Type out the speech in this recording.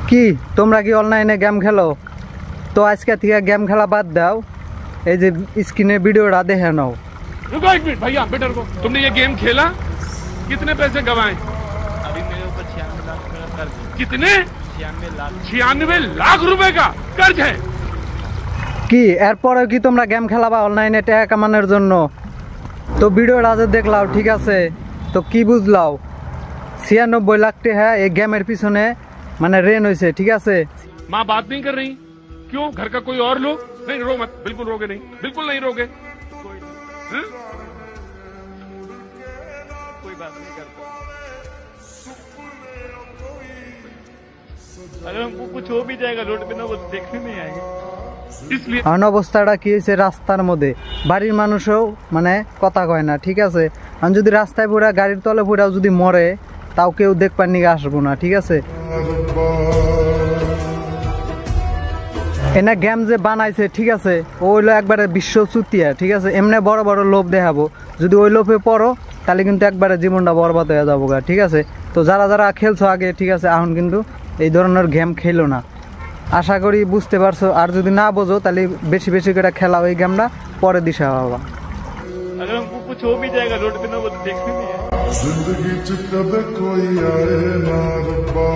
কি তোমরা কি অনলাইনে গেম খেলো? তো আজকে থেকে গেম খেলা বাদ দাও, এই যে স্ক্রিনে ভিডিওটা দেখে নাও। रुको एक मिनट भैया, बेटा रुको। तुमने ये गेम खेला, कितने पैसे गवाए? अभी मेरे ऊपर 96 लाख रुपए का कर्ज है। कितने? 96 लाख रुपए का कर्ज है। কি এরপরে কি তোমরা গেম খেলাবা অনলাইনে টাকা কামানোর জন্য? তো ভিডিওটা যে দেখলাও ঠিক আছে, তো কি বুঝলাও? 96 লাখ টাকা এই গেমের পিছনে মানে রেন হয়েছে, ঠিক আছে। माँ बात नहीं कर रही क्यों? घर का कोई और लोग? नहीं रो मत, बिल्कुल रोगे नहीं, बिल्कुल नहीं रोगे। कोई बात नहीं करता। अगर हमको कुछ हो भी जाएगा रोड पे ना, वो देखने नहीं आएंगे। इसलिए এখন অবস্থাটা কি হয়েছে, রাস্তার মধ্যে বাড়ির মানুষও মানে কথা কয় না, ঠিক আছে। আমি যদি রাস্তায় পুরা গাড়ির তলে পুরাও যদি মরে, তাও কেউ দেখবার নিয়ে আসবো না, ঠিক আছে। এনা গেম যে বানাইছে ঠিক আছে, ও হইলো একবারে বিশ্ব চুতিয়া, ঠিক আছে। এমনি বড় বড় লোভ দেখাবো, যদি ওই লোভে পড়ো তাহলে কিন্তু একবারে জীবনটা বরবাদ হয়ে যাবো গা, ঠিক আছে। তো যারা যারা খেলছো আগে, ঠিক আছে, এখন কিন্তু এই ধরনের গেম খেলো না, আশা করি বুঝতে পারছো। আর যদি না বোঝো তাহলে বেশি বেশি করে খেলাও এই গেমটা, পরে দিশা পাবা। अगर हमको कुछ हो भी जाएगा रोड पे ना, वो देखने नहीं आएंगे। जिंदगी च कदे कोई आए ना रब्बा।